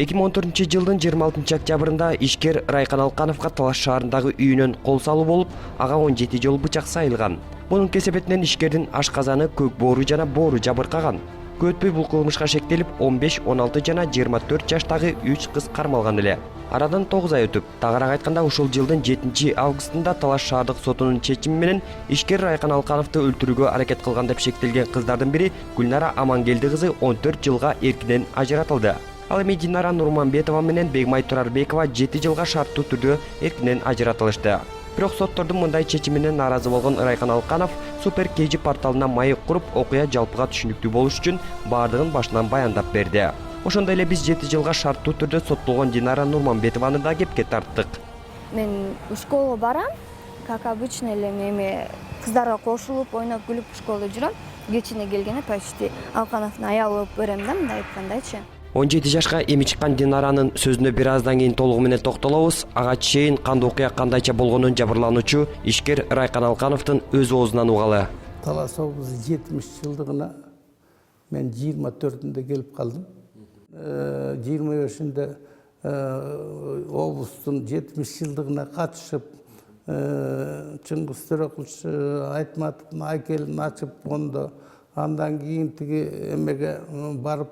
2014-жылдын 26 октябрында ишкер Райкан Алкановго Талаш шаарындагы үйүнөн кол салуу болуп, ага 17 жолу бычак сайылган. Бунун кесепетинен ишкердин ашказаны, көк боору жана боору жабыркаган. Көтпөй бул кылмышка шектелип 15, 16 жана 24 жаштагы 3 кыз кармалган эле. Арадан 9 ай өтүп, тагыраак айтканда ушул жылдын 7 августунда Талаш шаардык сотунун чечими менен ишкер Райкан Алкановду өлтүрүүгө аракет кылган деп шектелген кыздардын бири Гүлнара Амангелди кызы 14 жылга эркинен ажыратылды. Ал эми Динара Нурманбетова менен Бегмай Турарбекова 7 жылга шарттуу түрдө эркинен ажыратылышты. Бирок соттордун мындай чечимине нааразы болгон Райкан Алканов Супер KG порталына маек куруп, окуя жалпыга түшүнүктүү болуш үчүн баардыгын башынан баяндап берди. Ошондой эле биз 7 жылга шарттуу түрдө соттолгон Динара Нурманбетованы да кепке тарттык. Мен школага барам, как обычно эле эми кыздарга кошулуп, ойноп күлүп школада жүрөм. Кечине келгенде почти Алкановдун аялы болуп берем да, мындай айткандачы. 17 жашка эми чыккан Динаранын сөзүнө бир аздан кийин толугу менен токтолобуз. Ага чейин кандай окуя кандайча болгонун жабырлануучу ишкер Райкан Алкановдун өз оозунан угалы. Талас облусу 70 жылдыгына мен 24-ндө келип калдым. 25-inde облустун 70 жылдыгына катышып, Чыңгыз Төрөкулчу Айтматовдун айкелин ачып ондо, андан кийин тиги эмеге барып,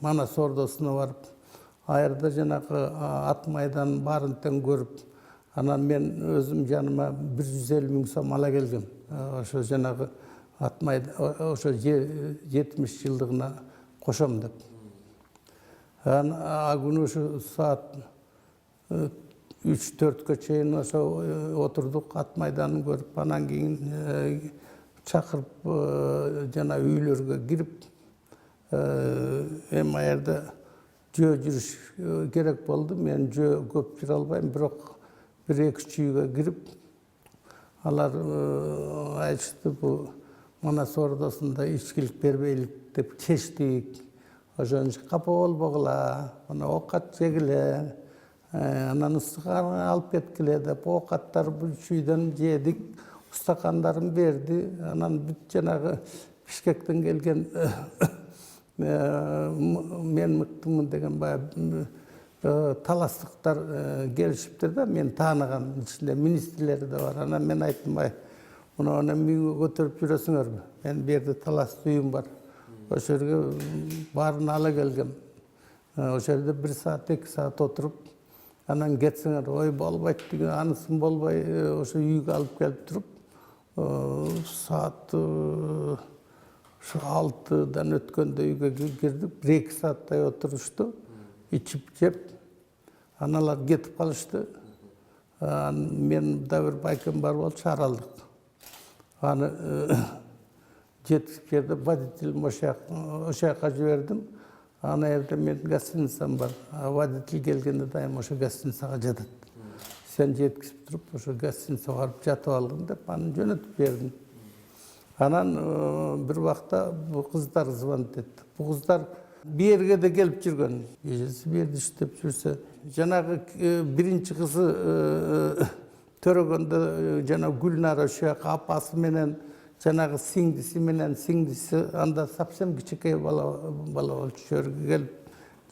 Манас ордосуна барып, айырда жанагы ат майданын баарын тең көрүп, анан мен өзүм жаныма 150 000 сом ала келгем. Ошо жанагы ат майдан, ошо 70 жылдыгына кошом деп. А күнү ошо саат 3-4кө чейин ошо отурдук, ат майданын көрүп, анан кийин чакырып жана үйлөргө кирип, эми аерде жөө жүрүш керек болду. Мен жөө көп жүрө албайм, бирок 1-2 үйгө кирип, алар айтышты, бул Манас ордосунда ичкилик бербейлик деп чечтик. Ошон үчүн капа болбогула, мына оокат жегиле, анан ыстык алып кеткиле деп оокаттарды 3 үйдөн жедик, устакандарын берди. Анан бүт жанагы Бишкектен келген мен мыктымын деген баягы таластыктар келишиптир да, мен тааныган, ичинде министрлери да бар. Анан мен айттым, мына мүйгө көтөрүп жүрөсүңөрбү? Мен бу жерде таластуу үйүм бар. Ошол жерге баарын ала келгем. Ошол жерде 1 саат, 2 саат отуруп, анан кетсеңер, ой болбойт деген, анысын болбой, ошо үйгө алып келип туруп, саат 6-дан өткөндө үйгө кирдик, 1-2 сааттай отурушту, ичип жеп, аналар кетип калышты. Мен да бир байкем бар болчу, аралдык. Аны жетип жерде водителим ошол жака жибердим. Ана жерде менин гостиницам бар. Водитель келгенде дайым ошо гостиницага жатат. Сен жеткизип туруп, ошо гостиницага барып жатып алгын деп, аны жөнөтүп бердим. Анан бир убакта бу кыздар звонить этти. Бу кыздар бу жерге да келип жүргөн. Эжеси бу жерде иштеп жүрсө, жанагы биринчи кызы төрөгөндө жана Гүлнара ошо жака апасы менен, жанагы сиңдиси менен, сиңдиси анда совсем кичинекей бала болчу. Жерге келип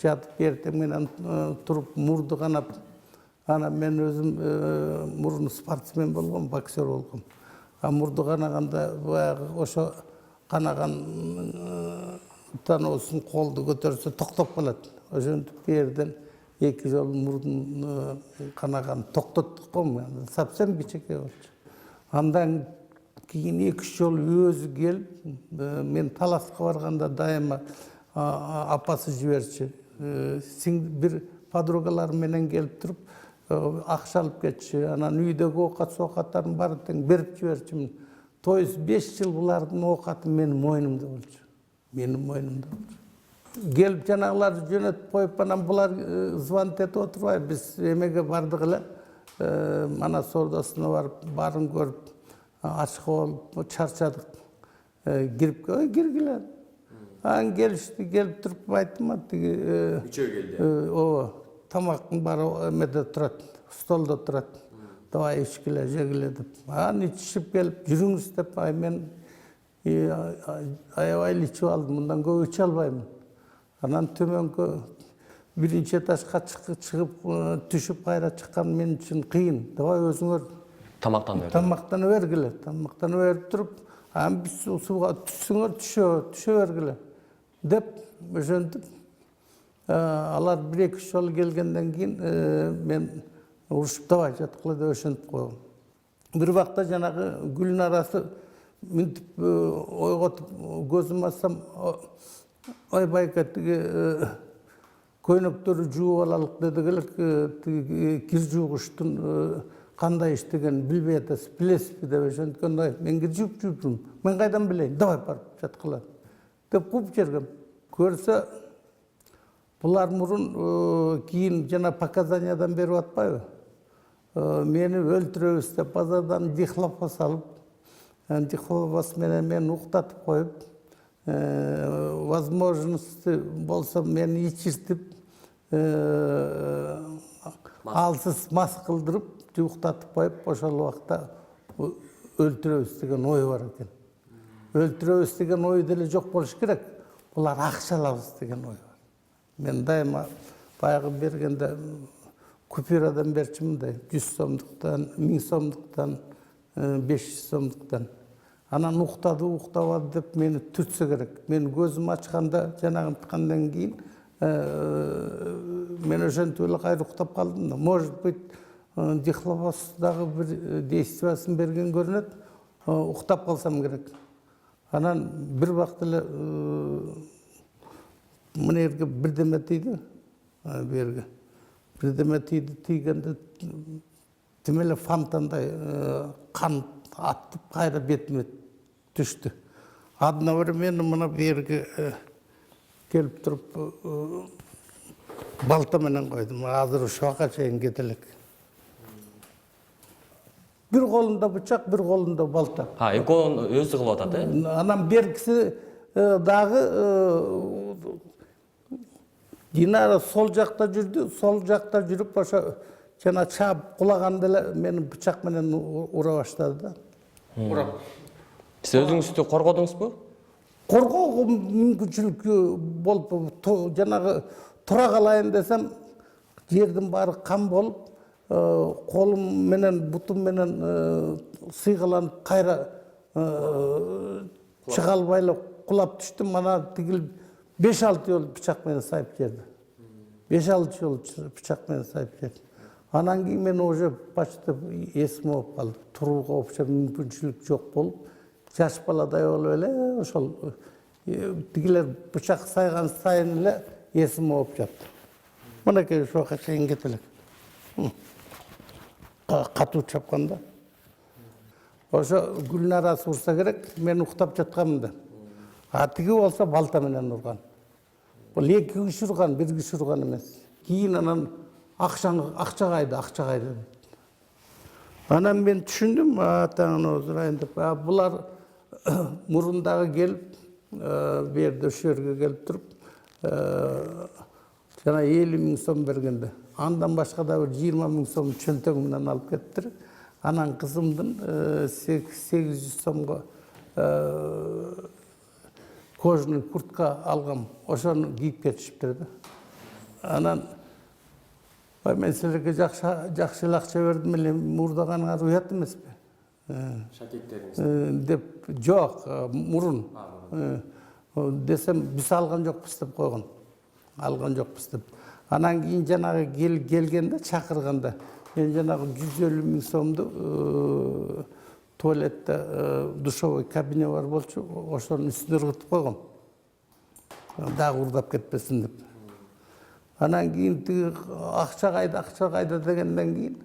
жатып, эртең менен туруп, мурду канап. Анан мен өзүм мурун спортсмен болгом, боксер болгом. Мурду канаганда баягы ошо канаган таноосун колду көтөрсө токтоп калат. Ошентип бу жерден 2 жолу мурдун канаган токтоттук го, совсем кичинекей болчу. Андан кийин 2-3 жолу өзү келип, мен Таласка барганда дайыма апасы жиберчү. Бир подругалар менен келип туруп, акча алып кетчү. Анан үйдөгү оокат-соокаттардын баарын тең берип жиберчүмүн. То есть 5 жыл булардын оокаты менин мойнумда болчу. Менин мойнумда болчу. Келип жанагыларды жөнөтүп коюп, анан булар звонить этип отурбайбы. Биз эмеге бардык эле, Манас ордосуна барып, баарын көрүп, ачка болуп, чарчадык. Киргиле. Анан келишти, келип туруп айттым, тиги Үчөө келди. Тамактын баары эмеде турат, столдо турат. Давай ичкиле, жегиле деп. Анан ичип келип, жүрүңүз деп, мен аябай ичип алдым, мындан көп иче албаймын. Анан төмөнкө биринчи этажга чыгып түшүп кайра чыккан мен үчүн кыйын. Давай өзүңөр тамактанып бергиле. Тамактанып берип туруп, анан биз сууга түшсөңөр түшө бергиле деп ошентип алар 1-2 жолу келгенден кийин мен урушуп давай жаткыла деп ошентип койгом. Бир убакта жанагы Гүлнарасы мынтип ойготуп көзүм ачсам, ой байка тиги көйнөктөрү жууп алалык дедигилер, кир жуугучтун кандай иштегенин билбей атасыз, билесизби деп ошенткенде мен кир жууп жүрмүн. Мен кайдан билейин? Давай барып жаткыла деп кууп жибергем. Көрсө булар мурун кийин жана показаниядан берип атпайбы? Мени өлтүрөбүз деп базардан дихлофос алып, дихлофос менен мени уктатып коюп, возможности болсо мени ичиртип, алсыз мас кылдырып, уктатып коюп, ошол убакта өлтүрөбүз деген ой бар экен. Өлтүрөбүз деген ой деле жок болуш керек. Булар акча алабыз деген ой бар. Мен дайыма баягы бергенде купюрадан берчү мындай 100 сомдуктан, 1000 сомдуктан, 500 сомдуктан. Анан уктабады деп мени түртсө керек. Мен көзүм ачканда жанагы ткандан кийин мен ошентип эле кайра уктап калдым да. Может быть, дихлофосдагы бир действиясын берген көрүнөт, уктап калсам керек. Анан бир убакта эле мына жерге бирдеме тийди, берге. Бирдеме тийгенде тим эле фонтандай кан аттып кайра бетиме түштү. Одновременно мына берге келип туруп балта менен койдум. Азыр ушуга чейин кете элек. Бир колунда бычак, бир колунда балта. Эки колун өзү кылып атат, Анан бергиси дагы Динара сол жакта жүрдү, сол жакта жүрүп ошо жана чаап кулаганда эле мени бычак менен ура баштады да. Сиз өзүңүздү коргодуңузбу? Коргоого мүмкүнчүлүк болуп, жанагы тура калайын десем, жердин баары кан болуп, колум менен, бутум менен сыйгаланып кайра чыга албай эле кулап түштүм. Ана тигил 5-6 жолу бычак менен сайып жерди. 5-6 жолу бычак менен сайып жерди. Анан кийин мен уже почти эсим болуп калды. Турууга вообще мүмкүнчүлүк жок болуп, жаш баладай болуп эле ошол тигилер бычак сайган сайын эле эсим болуп жатты. Мынакей ошого чейин кете элек. Катуу чапканда. Ошо Гүлнарасы урса керек, мен уктап жатканмын да. Тиги болсо балта менен урган. Бул 2 киши урган, 1 киши урган эмес. Кийин анан акча кайда. Анан мен түшүндүм, атаңын озурайын деп. Булар мурундагы келип, берде ошо жерге келип туруп, жана 50.000 сом бергенде. Андан башка да 20.000 сом чөнтөгүмдөн алып кеттир. Анан кызымдын 800 сомго кожаный куртка алгам. Ошону кийип кетишиптир да. Анан мен силерге жакшы эле акча бердим эле, мурдаганыңар уят эмеспи? Шакеттериңиз деп жок, мурун десем биз алган жокпуз деп койгон. Алган жокпуз деп. Анан кийин жанагы келгенде, чакырганда мен жанагы 150.000 сомду туалетте душевой кабине бар болчу, ошонун үстүнө ыргытып койгом. Дагы урдап кетпесин деп. Анан кийин тиги акча кайда дегенден кийин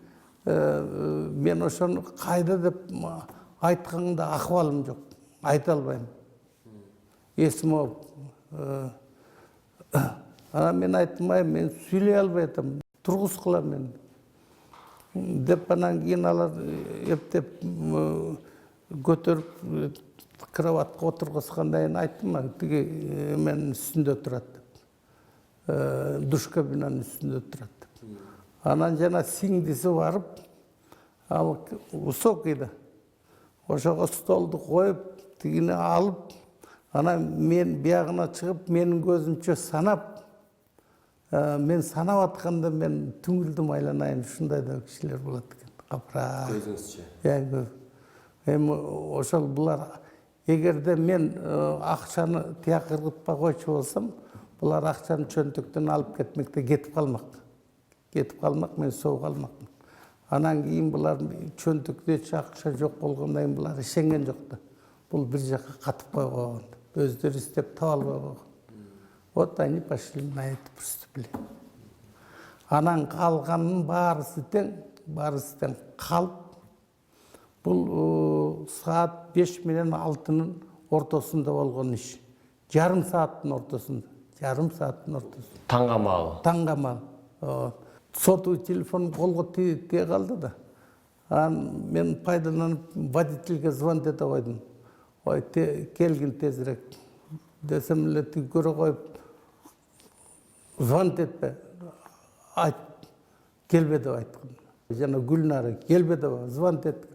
мен ошону кайда деп айтканда акыбалым жок. Айта албайм. Эсим болуп. Анан мен айттым, мен сүйлөй албай атам. Тургузгула мени. Деп анан кийин алар эптеп көтөрүп кроватка отургузгандан кийин айттым, тиги менин үстүндө турат деп. Душ кабинанын үстүндө турат деп. Анан жана сиңдиси барып, ал высокий да. Ошого столду коюп, тигини алып, Ана мен биягына чыгып, менин көзүмчө санап, мен санап атканда мен түңүлдүм айланайын, ушундай да кишилер болот экен. Капра. Көзүңүзчө. Эми ошол булар эгерде мен акчаны тияк кыргытпай койчу болсом, булар акчаны чөнтөктөн алып кетмекте, кетип калмак, мен соо калмакмын. Анан кийин булар чөнтөктө акча жок болгондон кийин булар ишенген жок да. Бул бир жакка катып койгон. Өздөрү издеп таба албай койгон. Вот они пошли на это преступление. Анан калганын баарысы тең калып, бул саат 5 менен 6-нын ортосунда болгон иш. Жарым сааттын ортосунда. Таңга маалы. Сотовый телефон колго тие калды да. Анан мен пайдаланып водительге звонок ете койдум. Ой, келгин тезирээк десем эле көрө коюп, звонок этпе, айт, келбе деп айткан. Жана Гүлнара келбе деп звонок эткен.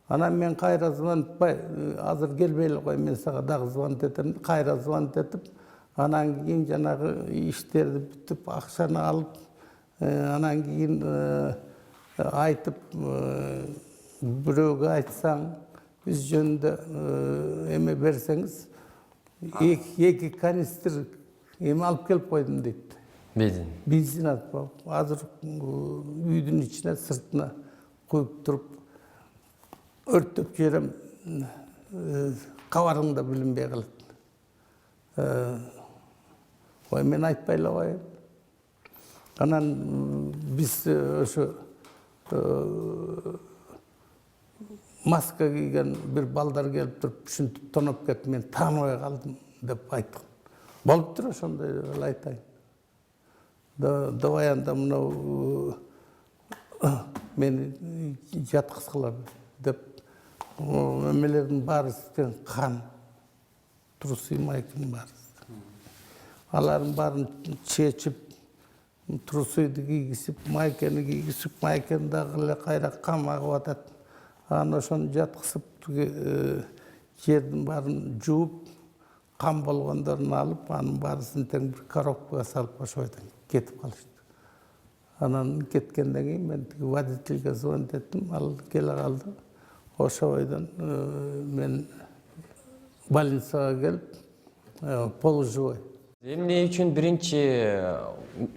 Анан мен кайра звонок этпей, азыр келбей эле кой, мен сага дагы звонок этем, кайра звонок этип, анан кийин жанагы иштерди бүтүп, акчаны алып, анан кийин айтып, бирөөгө айтсаң, биз жөнүндө эме берсеңиз, 2 канистр эме алып келип койдум дейт. Бензин алып, азыр үйдүн ичине, сыртына коюп туруп, өрттөп жиберем, кабарың да билинбей калат. Ой, мен айтпай эле коеюн. Анан биз ошо маска кийген бир балдар келип туруп, ушинтип тоноп кетип, мен тааныбай калдым деп айткан. Болуптур ошондой эле айтайын. Давай анда мынау мени жаткызгыла деп, эмелердин баарысы кан, трусы, майканын баарысы. Алардын баарын чечип, трусuydu кийгизип, майканы кийгизип, майканы дагы эле кайра кам агып атат. Анан ошону жаткызып, жердин баарын жууп, кам болгондорун алып, анын баарысын тең бир коробкага салып, ошойдон кетип калышты. Анан кеткенден кийин мен водительге звонок эттим, ал келе калды. Ошойдон мен больницага келип, полуживой. Эмне үчүн биринчи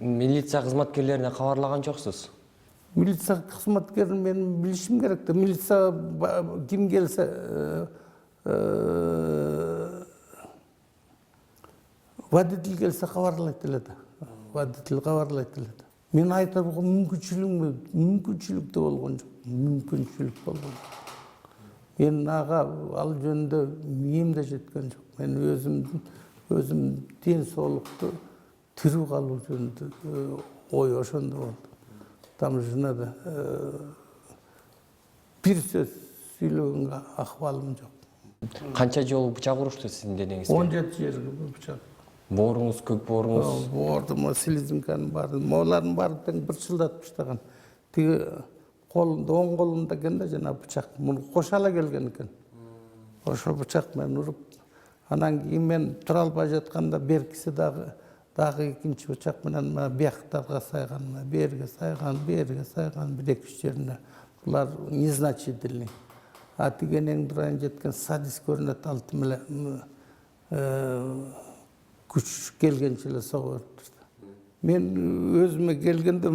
милиция кызматкерлерине кабарлаган жоксуз? Милиция кызматкерин мен билишим керек да. Милиция ким келсе, водитель келсе кабарлайт эле да. Водитель кабарлайт эле да. Мен айта болгон мүмкүнчүлүк да болгон жок. Мүмкүнчүлүк болгон. Мен ага ал жөнүндө миим да жеткен жок. Мен өзүм ден соолукту тирүү калуу жөнүндө ой ошондо болду. Там жөнүндө бир сөз сүйлөгөнгө акыбалым жок. Канча жолу бычак урушту сиздин денеңизге? 17 жерге бычак. Бооруңуз, көк бооруңуз? Боордум, селезинканын баары, молардын баары тең бир чылдатып таштаган. Тиги колунда, оң колунда экен да жана бычак. Муну кошала келген экен. Ошо бычак менен уруп, анан кийин мен тура албай жатканда беркиси дагы экинчи бычак менен бияктарга сайган, берге сайган, бир-эки жерине. Булар незначительный. А тиген эң дурайын жеткен садист көрүнөт, алтым эле күч келгенче эле сого бериптир. Мен өзүмө келгенде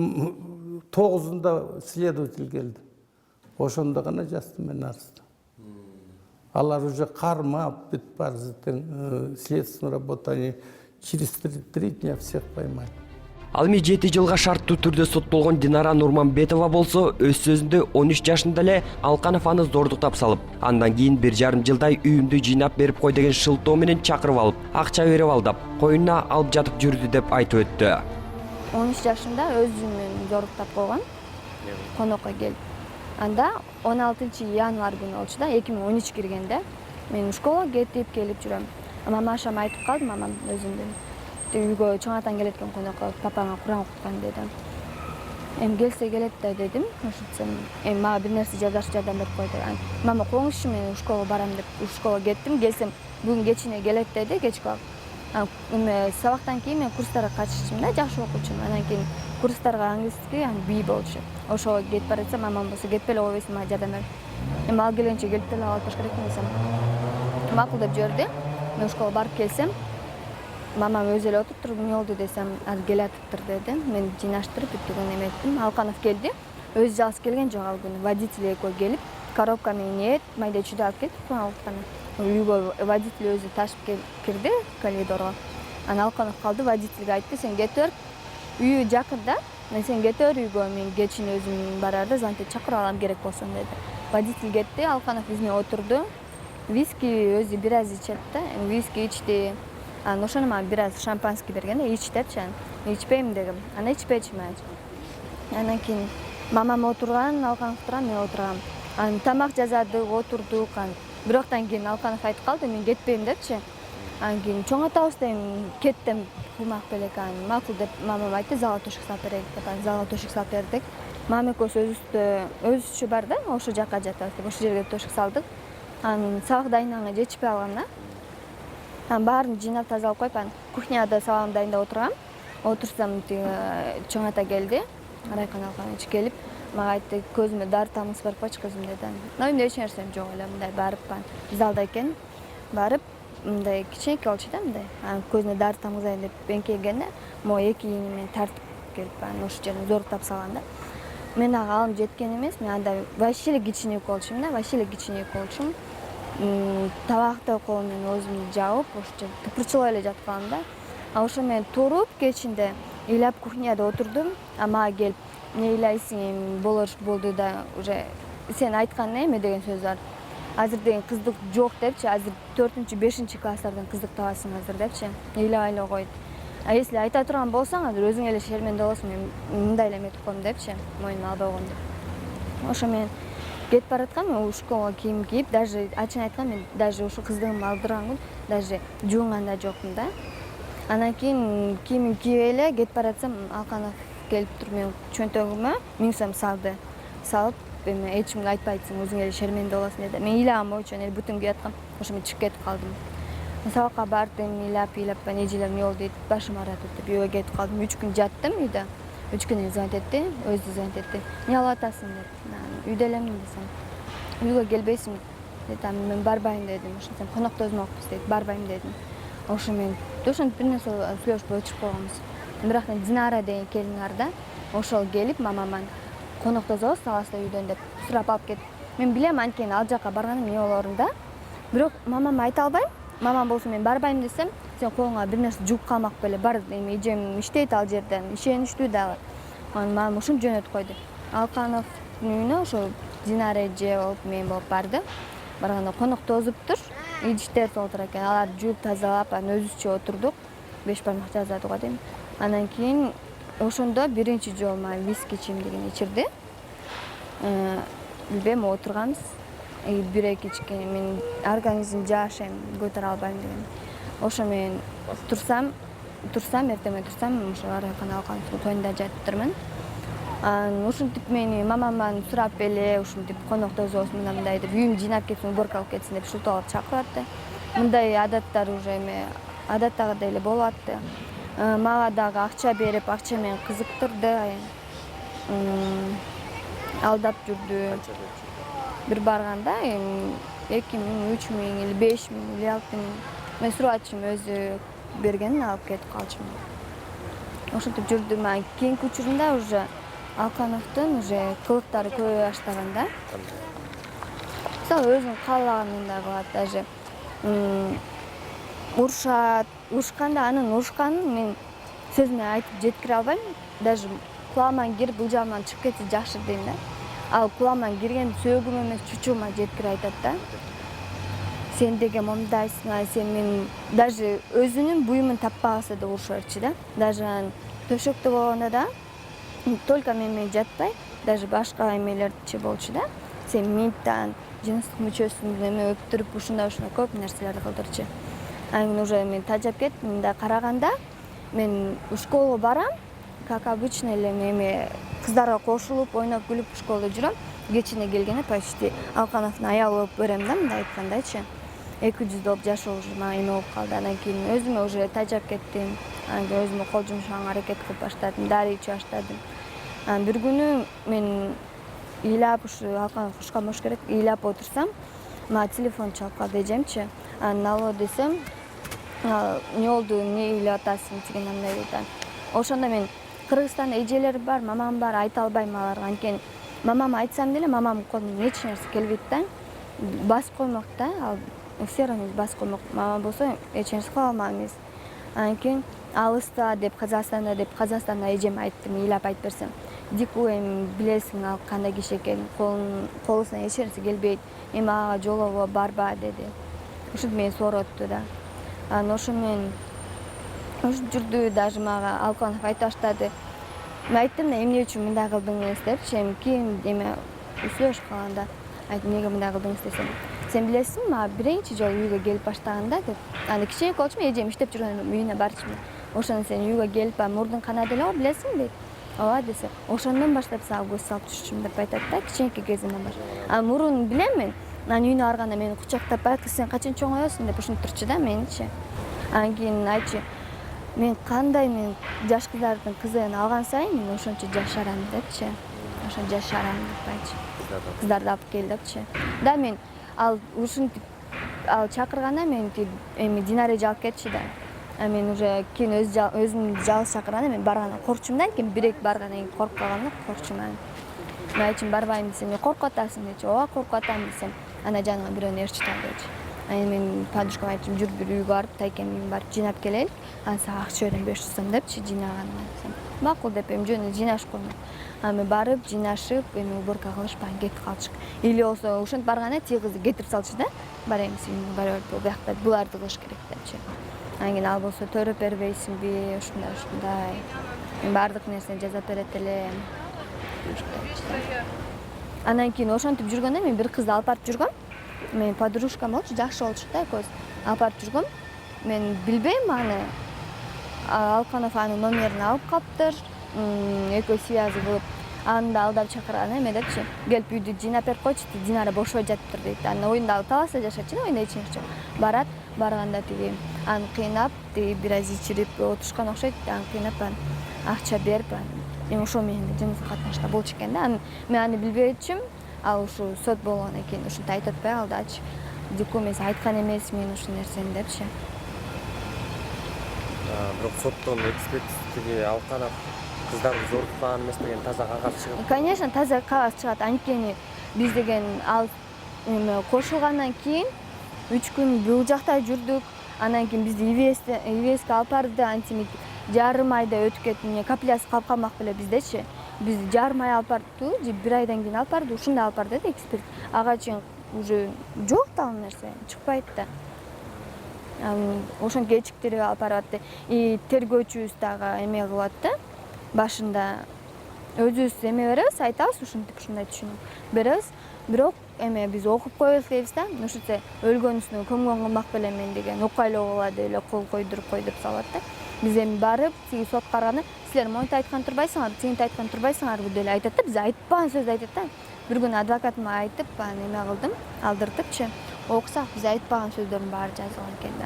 9-unda следователь келди. Ошондо гана жаздым мен арызды. Алар уже кармап бүтүп барысы тең следственную работу, они через 3 дня всех поймали. Ал эми 7 жылга шарттуу түрдө соттолгон Динара Нурманбетова болсо өз сөзүндө 13 жашында эле Алканов аны зордуктап салып, андан кийин 1,5 жылдай үйүмдү жыйнап берип кой деген шылтоо менен чакырып алып, акча берип алдап, коюнуна алып жатып жүрдү деп айтып өттү. 13 жашында өзүмөн зордуктап койгон. Конокко келип. Анда 16 январь күнү болчу да, 2013 киргенде мен школага кетип келип жүрөм. Мамашам айтып калды, мамам өзүндүн. Үйгө чоңатан келеткен конокко папаңа Куран окуткан деди. Эми келсе келет да дедим. Ошентсем эми мага бир нерсе жардам берип койду. Мама коңузчу, мен школага барам деп школага кеттим. Келсем бүгүн кечине келет деди, кечки убакыт. Эми сабактан кийин мен курстарга катышчумун да, жакшы окуучумун. Анан кийин курстарга английский, бий болчу. Ошого кетип баратсам, мамам болсо кетпей эле койбойсуң, мага жардам бер. Эми ал келгенче келип деле алып баш керекмин десем. Макул деп жиберди. Мен школага барып келсем, мамам өзү эле отуруптур, эмне болду десем, азыр келатыптыр деди. Мен жыйнаштырып бүттүгөн эметтим. Алканов келди. Өзү жалгыз келген жок ал күнү. Водитель экөө келип, коробка менен эт, майда чүйдө алып келип, алтканы. Үйгө водитель өзү ташып кирди коридорго. Анан Алканов калды, водительге айтты, сен кете бер. Үйү жакында, сен кете бер үйгө, мен кечине өзүм барарда звонить чакырып алам керек болсо деди. Водитель кетти, Алканов биз менен отурду. Виски өзү бир аз ичет да, виски ичти. Анан ошону мага бир аз шампанский берген да, ич депчи. Ичпейм дегем. Анан ичпечүмүн. Анан кийин мамам отурган, Алканов турган, мен отургам. Анан тамак жасадык, отурдук. Бироктан кийин Алканов айтып калды, мен кетпейм депчи. Анан кийин чоң атабыз дейм, кеттим кулмак белек. Макул деп мамам айтты, залга төшөк салып берейик деп. Залга төшөк салып бердик. Мама экөөбүз өзүбүзчө бар да, ошол жака жатабыз деп, ошол жерге төшөк салдык. Анан сабак дайынданганга жетишпей калгам да. Анан баарын жыйнап тазалап коюп, кухняда сабагымды дайындап отургам. Отурсам чоң ата келди, Райкан Алканович келип, мага айтты, көзүмө дары тамыз барып койчу көзүм деди. Менде эч нерсем жок эле, мындай барып залда экен, барып мындай кичинекей болчу да, мындай. Анан көзүнө дары тамызайын деп эңкейгенде, могу эки ийини менен тартып келип, ошол жерин зоруктап салган да. Мен ага алым жеткен эмес, мен анда вообще эле кичинекей болчумун да, вообще эле кичинекей болчумун. Табакты колум менен өзүмдү жабып, ошол жерде тыпырчылап эле жатып калдым да. Ошо мен туруп кечинде ыйлап кухняда отурдум. Мага келип, эмне ыйлайсың, эми болду да, уже сен айткан эме деген сөз бар. Азыр деген кыздык жок депчи, азыр 4-5 класстардан кыздык табасың азыр депчи. Ыйлабай эле койду. Если айта турган болсоң, азыр өзүң эле шерменде болосуң, мен мындай эле эметип коем депчи, мойнума албай койгон деп. Ошо мен кетип бараткам, школага кийим кийип, даже ачыгын айтканда, мен даже ушу кыздыгымды алдырган күн даже жуунган да жокмун да. Анан кийин кийимимди кийип эле кетип баратсам, Алканов келип туруп менин чөнтөгүмө 1000 сом салды. Салып, эми эч кимге айтпайсың, өзүң эле шерменде болосуң деди. Мен ыйлаган боюнча эле бүтүн кийип аткам. Ошо мен чыгып кетип калдым. Сабакка бардым, ыйлап, эжелер эмне болду дейт, башым ааратып деп үйгө кетип калдым. 3 күн жаттым үйдө. 3 күндөн звонить этти, өзү звонить этти. Эмне кылып атасың деп. Үйдө элемин десем. Үйгө келбейсиң деди. Мен барбайм дедим. Ошентсем коноктозмокпуз дейт, барбайм дедим. Ошо мен ошентип бир нерсе сүйлөшүп өчүп койгонбуз. Бирок Динара деген келин бар да. Ошол келип мамаман коноктозобуз, саласыз үйдөн деп сурап алып кетти. Мен билем анткени ал жака барганда эмне болорун да. Бирок мамама айта албайм. Мамам болсо мен барбайм десем, сен колуңа бир нерсе жугуп калмак беле, бар эми эжем иштейт ал жерде, ишеничтүү дагы. Анан мамам ушинтип жөнөтүп койду. Алкановдун үйүнө ошо Динара эже болуп, мен болуп барды. Барганда коноктозуптур, идиштер толтур экен. Алар жууп тазалап, анан өзүбүзчө отурдук. 5 бармак жаздык го дейм. Анан кийин ошондо биринчи жолу мага виски ичимдигин ичирди. Билбейм, отурганбыз. 1-2 ичкен, мен организм жаш, көтөрө албайм деген. Ошо мен турсам, эртең турсам, ошо Райкан Алкановдун тоюнда жатыптырмын. Анан ушинтип мени мамаман сурап эле, ушинтип коноктозобуз мындай деп, үйүм жыйнап кетсин, уборка кылып кетсин деп шуталап чакырып атты. Мындай адаттар уже эме адаттагыдай эле болуп атты. Мага дагы акча берип, акча менен кызыктырды. Алдап жүрдү. Бир барганда 2000, 3000 или 5000 или 6000 мен сурачым өзү бергенин алып кетип калчумун. Ошентип жүрдүм. Кийинки учурунда уже Алкановдун уже кылыктары көбөйө баштаган да. Мисалы өзүнүн каалаганындай кылат, даже урушат, урушканда анын урушканын мен сөз менен айтып жеткире албайм. Даже кулагыман кирип, бул жагыман чыгып кетсе жакшы дейм да. Ал кулагыман кирген сөөгүм эмес, чучугума жеткирип айтат да. Сен деген мондайсың, сен мен даже өзүнүн буюмун таппагысы да урушуп берчү да. Даже төшөктө болгондо да только мен менен жатпай, даже башка эмелерчи болчу да. Сен минттан жыныстык мүчөсүн эме өптүрүп, ушундай көп нерселерди кылдырчу. Анан уже мен тажап кеттим, мындай караганда мен школага барам, как обычно эле эме кыздарга кошулуп ойноп күлүп школда жүрөм. Кечине келгенде почти Алкановдун аялы болуп берем да, мындай айткандачы. 200 доллар жашоо уже мага эме болуп калды. Анан кийин өзүмө уже тажап кеттим. Анан кийин өзүмө кол жумшаганга аракет кылып баштадым, дарый ичип баштадым. Анан бир күнү мен ыйлап ушу Алканов ушкамош керек, ыйлап отурсам, мага телефон чалып калды эжемчи. Анан алло десем, эмне болду, эмне ыйлап атасың деген андай болду. Ошондо мен Кыргызстанда эжелер бар, мамам бар, айта албайм аларга. Анткени мамама айтсам деле мамамдын колунан эч нерсе келбейт да. Басып коймок да, ал все равно басып коймок. Мама болсо эч нерсе кыла алмак эмес. Анан кийин алыста деп Казакстанда эжеме айттым, ыйлап айтып берсем. Дику эми билесиң ал кандай киши экенин, колусунан эч нерсе келбейт. Эми ага жолобо барба деди. Ушинтип мени соротту да. Анан ошо менен жүрдү, даже мага Алканов айта баштады. Мен айттым да эмне үчүн мындай кылдыңыз депчи, эми кийин эме сүйлөшүп калганда айттым эмнеге мындай кылдыңыз десем. Сен билесиңби, мага биринчи жолу үйгө келип баштаганда деп, аны кичине болчумун, эжем иштеп жүргөн үйүнө барчумун. Ошондо сен үйгө келип мурдун канады эле го, билесиңби дейт. Ооба десе, ошондон баштап сага көз салып жүрчүмүн деп айтат да, кичинекей кезимден баштап. А мурун билем мен, анан үйүнө барганда мени кучактап барат, сен качан чоңоёсуң деп ушинтип турчу да меничи. Анан кийин айтчы, мен кандай мен жаш кыздардын кызыгын алган сайын мен ошончо жашарам депчи. Ошо жашарам деп айтчы. Кыздарды алып кел депчи. Да мен ал ушинтип ал чакырганда мен эми Динареже алып кетчи да. А мен уже кийин өзүм жалгыз чакырганда мен баргандан коркчумун да, анткени бирек баргандан кийин коркуп калгамда коркчумун. Мен айтчым барбайм десем, мен коркуп атасың дечи. Ооба коркуп атам десем, ана жаныңа бирөөнү ээрчитип ал дечи. Анан мен подружкама айттым, жүр бир үйгө барып, Тайкенин үйүнө барып жыйнап келелик. Анан сага акча берем 500 сом депчи жыйнаганына десем. Макул деп эми жөн эле жыйнашып койдум. Анан мен барып жыйнашып, эми уборка кылышып анан кетип калчык. Или болсо ошентип барганда тиги кызды кетирип салчу да. Бар эми сен бара бер, биякта буларды кылыш керек депчи. Анан кийин ал болсо төрөп бербейсиңби, ушундай. Мен баардык нерсени жасап берет элем. Анан кийин ошентип жүргөндө мен бир кызды алып барып жүргөм. Мен подружкам болчу, жакшы болчу да, экөөбүз. Алып барып жүргөм. Мен билбейм аны. Алканов анын номерин алып калыптыр. Экөө связь кылып, аны да алдап чакырган эме депчи. Келип үйдү жыйнап берип койчу, Динара бошобой жатыптыр дейт. Анан оюнда ал таласта жашачу да, оюнда эч нерсе жок. Барат, барганда тиги аны кыйнап, тиги бир аз ичирип отурушкан окшойт. Аны кыйнап, акча берип, эми ошо менен жыныстык катнашта болчу экен да. Мен аны билбейчүмүн. Ал ушу сот болгондон кийин ушинтип айтып атпай алдачы. Дику мен айткан эмесмин ушул нерсени депчи. Бирок соттон экспертизи Алканов кыздарды зордуккан эмес деген таза кагаз чыгып. Конечно, таза кагаз чыгат. Анткени биз деген ал эме кошулгандан кийин 3 күн бул жакта жүрдүк. Анан кийин бизди ИВСке алып барды, антимит жарым айда өтүп кетти. Каплясы калып калмак беле биздечи. Биз жарым ай алып бардык, же бир айдан кийин алып барды, ушундай алып барды да эксперт. Ага чейин уже жок да ал нерсе, чыкпайт да. Ошон кечиктирип алып барып атты. И тергөөчүбүз дагы эме кылып атты. Башында өзүбүз эме беребиз, айтабыз, ушинтип ушундай түшүнүп беребиз. Бирок эме биз окуп коебуз дейбиз да. Ушунча өлгөн үстүнө көмгөн кылмак белем мен деген укайлоого деп эле кол койдуруп кой деп салат да. Биз эми барып, тиги сот караганда, силер монтип айткан турбайсыңар, тигинтип айткан турбайсыңар деп эле айтат да. Биз айтпаган сөздү айтат да. Бир күнү адвокатыма айтып, аны эме кылдым, алдыртыпчы. Окусак биз айтпаган сөздөрдүн баары жазылган экен да.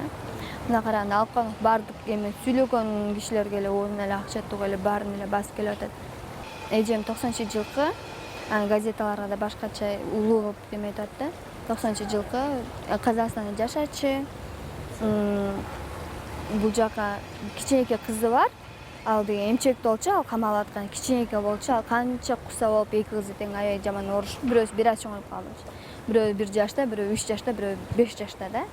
Мына караганда Алканов баардык эме сүйлөгөн кишилерге эле оон эле акча тугу эле баарын эле басып келип атат. Эжем 90-жылкы газеталарга да башкача улуу кылып эме айтат да. 90-жылкы Казакстанда жашачы. Бул жака кичинекей кызы бар. Ал деген эмчекте болчу, ал камалып аткан кичинекей болчу. Ал канча куса болуп эки кызы тең аябай жаман урушуп, бирөөсү бир аз чоңоюп калды. Бирөө 1 жашта, бирөө 3 жашта, бирөө 5 жашта да.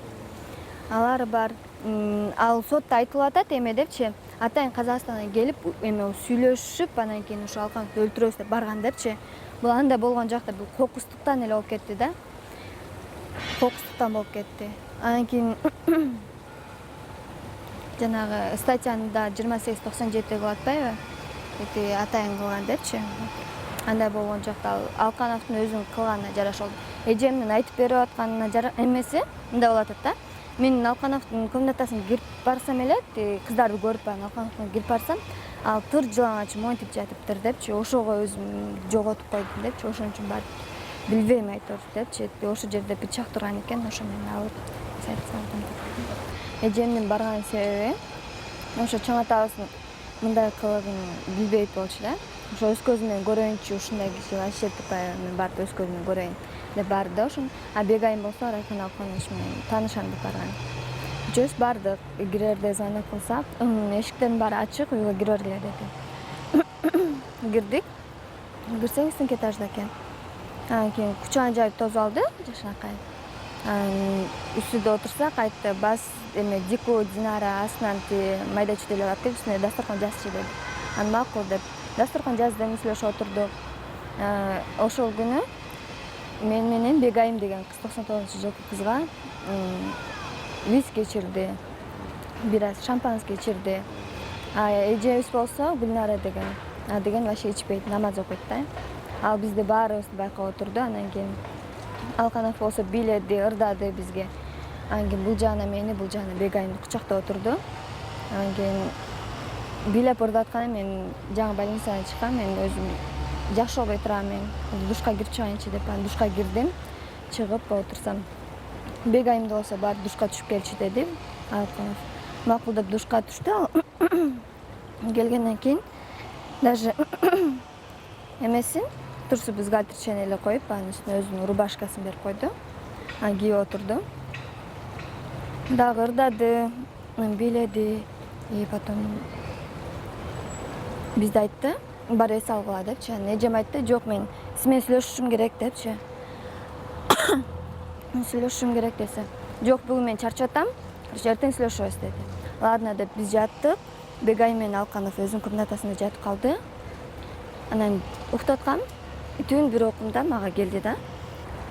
Алар бар. Ал сотто айтылып атат эме депчи. Атайын Казакстандан келип эме сүйлөшүп, анан кийин ушу Алкановду өлтүрөбүз деп барган депчи. Бул андай болгон жакта бул кокустуктан эле болуп кетти да. Кокустуктан болуп кетти. Анан кийин жанагы статьяны да 2897 кылып атпайбы? Эти атайын кылган депчи. Андай болгон жакта Алкановдун өзүнүн кылганына жараша болду. Эжемдин айтып берип атканына эмеси мындай болуп атат да. мен Алкановдун комнатасына кирип барсам эле кыздарды көрүп барам, Алкановдун кирип барсам, ал тыр жылаңач монтип жатыптыр депчи, ошого өзүм жоготуп койдум депчи, ошон үчүн барып билбейм айтор депчи, ошол жерде бычак турган экен, ошо менен алып салдым. Эжемдин барган себеби ошо чоң атабыздын мындай кылыгын билбейт болчу да. Ошо өз көзүм менен көрөйүнчү, ушундай киши вообще тупай, мен барып өз көзүм менен көрөйүн деп барды да ошон. А Бегайым болсо Райкан Алканович менен таанышам деп барган. Үчөөбүз бардык, кирерде звонок кылсак, эшиктердин баары ачык, үйгө кире бергиле деди. Кирдик. Кирсек үстүнкү этажда экен. Анан кийин кучагын жайып тосуп алды, жашынакай. Үстүдө отурсак айтты, бас эме Дику, Динара астынан майда чүйдөлөр алып келип үстүнө дасторкон жазчы деди. Анан макул деп дасторкон жаздым, сүйлөшүп отурдук. Ошол күнү мен менен Бегайым деген кыз 99-жылкы кызга виски ичирди, бираз шампанский ичирди. Эжебиз болсо Гүлнара деген вообще ичпейт, намаз окуйт да. Ал бизди баарыбызды байкап отурду. Анан кийин Алканов болсо бийледи, ырдады бизге. Анан кийин бул жагына мени, бул жагына Бегайымды кучактап отурду. Анан кийин бийлеп ырдатканда мен жаңы больницадан чыккам, мен өзүм жакшы болбой турам, мен душка кирип чыгайынчы деп анан душка кирдим. Чыгып отурсам, Бегайымды болсо барып душка түшүп келчи деди Алканов. Макул деп душка түштү. Келгенден кийин даже эмесин турсу бюстгальтер эле коюп, анын үстүнө өзүнүн рубашкасын берип койду. Анан кийип отурду. Дагы ырдады, бийледи. И потом бизди айтты, бар эс алгыла депчи. Анан эжем айтты, жок, мен сиз менен сүйлөшүшүм керек депчи. Сүйлөшүшүм керек десе, жок, бүгүн мен чарчап атам, эртең сүйлөшөбүз деди. Ладно деп биз жаттык. Бегайым менен Алканов өзүнүн комнатасында жатып калды. Анан уктаткам, түн бир окумда мага келди да.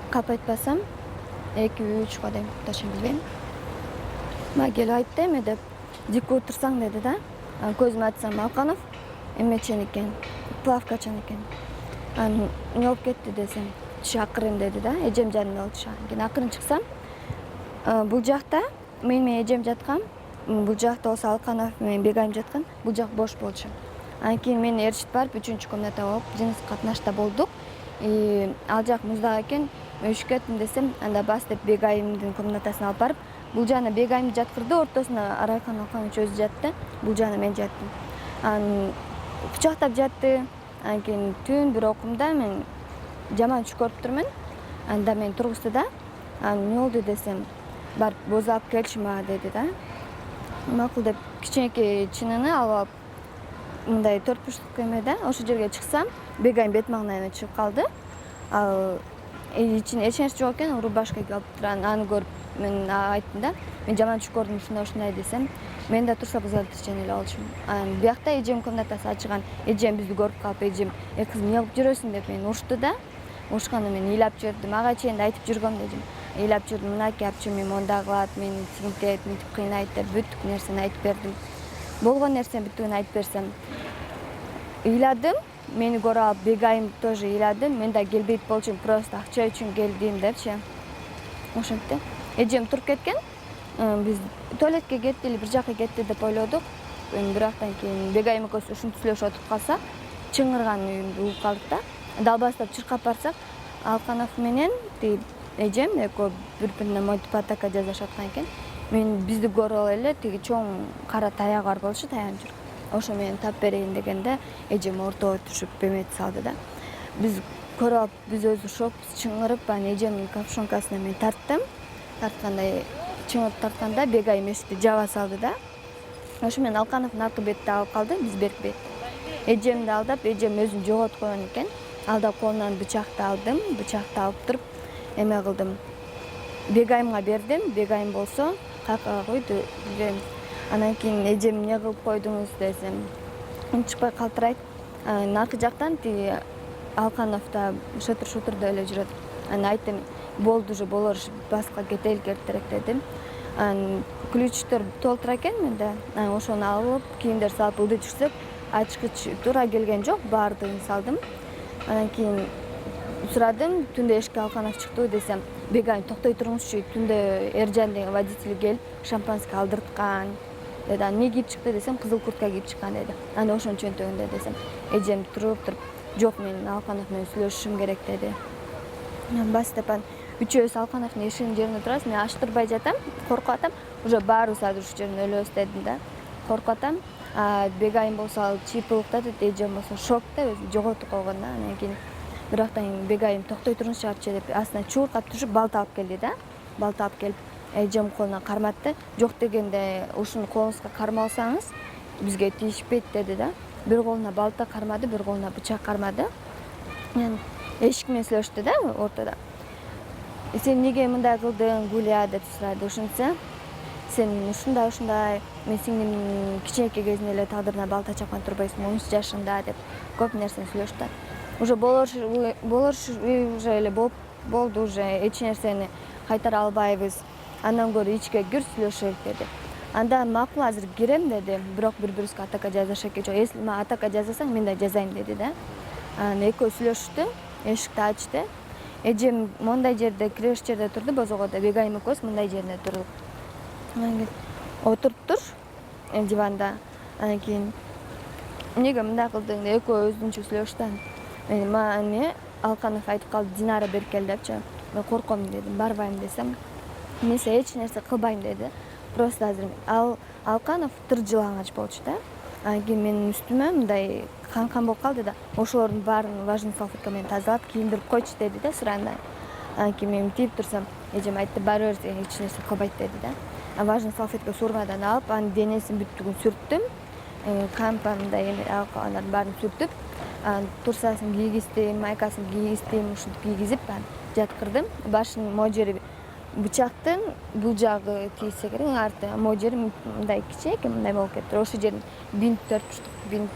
Кап айтпасам 2-3 дейм, точно билбейм. Мага келип айтты, эме деп, Дику отурсаң деди да. Анан көзүмө ачсам, Алканов эмечен экен, плавкачан экен. Анан эмне болуп кетти десем, түш акырын деди да. Эжем жанымда болчу. Кийин акырын чыксам, бул жакта мен менен эжем жаткан, бул жакта болсо Алканов менен Бегайым жаткан, бул жак бош болчу. Анан кийин мени ээрчитип барып 3-чү комната болуп жыныс катнашта болдук. Ал жак муздак экен, мен үшүп кеттим десем, анда бас деп Бегайымдын комнатасына алып барып, бул жагына Бегайымды жаткырды, ортосуна Райкан Алканович өзү жатты, бул жагына мен жаттым. Анан кучактап жатты. Анан кийин түн бир окумда мен жаман түш көрүп турмун. Анда мен тургузду да. Анан эмне болду десем, барып боз алып келчи мага деди да. Макул деп кичинекей чыныны алып алып, мындай 4 бурчтук эмеде ошол жерге чыксам, Бегайым бет маңдайына чыгып калды. Ал ичине эч нерсе жок экен, рубашка кийип турган. Аны көрүп мен айттым да, мен жаман түш көрдүм, ушундай десем, мен да турса бузалтырчан эле болчумун. Анан биякта эжем комнатасы ачыган. Эжем бизди көрүп калып, эжем, кызым эмне кылып жүрөсүң деп мени урушты да. Урушканда мен ыйлап жүрдүм, ага чейин да айтып жүргөм дедим. Ыйлап жүрдүм, мынакей апчы, мен монда кылат, мени тинтет, мынтип кыйнайт деп бүт нерсени айтып бердим. Болгон нерсени бүттүгүн айтып берсем, ыйладым. Мени көрүп алып Бегайым тоже ыйлады. Мен да келбейт болчумун, просто акча үчүн келдим депчи. Ошентти. Эжем туруп кеткен. Биз туалетке кетти эле, бир жака кетти деп ойлодук. Бирактан кийин Бегайым экөөбүз ушинтип сүйлөшүп отуруп калсак, чыңырган үйүмдү угуп калдык да. Далбастап чыркап барсак, Алканов менен эжем экөө бири-бирине монтип атака жасашып аткан экен. Мен бизди көрүп эле тиги чоң кара таягы бар болчу, таянып жүрүп. Ошо менен тап берейин дегенде эжем ортобой түшүп эметип салды да. Биз көрүп алып, биз өзү шокпуз, чыңырып, анан эжемдин капшонкасына мен тарттым. Тарткандай чыңырып тартканда Бегайым эшикти жаба салды да. Ошо менен Алкановдун аркы бетти алып калды, биз берки бет. Эжемди алдап, эжем өзүн жоготуп койгон экен. Алда колунан бычакты алдым, бычакты алып туруп эме кылдым. Бегайымга бердим, Бегайым болсо какага койду, билбейм. Анан кийин эжем эмне кылып койдуңуз десем, унчукпай калтырайт. Анан аркы жактан тиги Алканов да шытыр-шутурда эле жүрөт. Анан айттым, болду уже, болор, баска кетели эртерээк дедим. Анан ключтөр толтура экен менде. Анан ошону алып, кийимдер салып ылдый жүрсөк, ачкыч туура келген жок, баардыгын салдым. Анан кийин сурадым, түндө эшикке Алканов чыктыбы десем, бегайым токтой туруңузчу, түндө Эржан деген водитель келип шампанский алдырткан деди. Эмне кийип чыкты десем, кызыл куртка кийип чыккан деди. Аны ошонун чөнтөгүндө десем, эжем туруп, жок мен Алканов менен сүйлөшүшүм керек деди. Бас депан үчөөбүз Алкановдун эшигинин жеринде турабыз. Мен ачтырбай жатам, коркуп атам. Уже баарыбыз азыр ушул жерден өлөбүз дедим да. Коркуп атам. Бегайым болсо ал чыйпылыкта дейт, эжем болсо шокто, өзү жоготуп койгон да. Анан кийин бирактан бегайым токтой туруңузчу арчы деп астынан чууркап түшүп балта алып келди да. Балта алып келип эжем колуна карматты. Жок дегенде ушуну колуңузга кармалсаңыз бизге тийишпейт деди да. Бир колуна балта кармады, бир колуна бычак кармады. Мен эшик менен сүйлөштү да ортодо. Сен эмнеге мындай кылдың, Гуля деп сурады. Ошентсе, сен ушундай, мен сиңдимдин кичинекей кезинде эле тагдырына балта чапкан турбайсың, 13 жашында деп көп нерсени сүйлөштү. Уже уже эле болду, уже эч нерсени кайтара албайбыз. Андан көрө ичке кир сүйлөшөлүк деди. Анда макул азыр кирем деди, бирок бири-бирибизге атака жазышат экен. Если мен атака жазасаң, мен да жазайм деди да. Анан экөө сүйлөштү, эшикти ачты. Эжем мондай жерде, киреш жерде турду, бозогодо бегайым экөөбүз мындай жерде турдук. Анан кийин отуруптур диванда. Анан кийин эмнеге мындай кылдың деп экөө өзүнчө сүйлөштү. Мен Алканов айтып калды, Динара берип кел депчи. Мен корком дедим, барбайм десем, мен эч нерсе кылбайм деди. Просто азыр Алканов тыржылаңач болчу да. Анан кийин менин үстүмө мындай кан болуп калды да. Ошолордун баарын влажный салфетка менен тазалап кийиндирип койчу деди да суранда. Анан кийин мен тийип турсам, эжем айтты, баары бир эч нерсе кылбайт деди да. Влажный салфетка сургадан алып, анын денесин бүттүгүн сүрттүм. Кампа мындай алкалардын баарын сүртүп, турсасын кийгиздим, майкасын кийгиздим, ушинтип кийгизип жаткырдым. Башынын могу жери бычактын бул жагы тийсе керек, арты могу жери мындай кичинекей мындай болуп кетти. Ошол жерин бинт 4 буштук бинт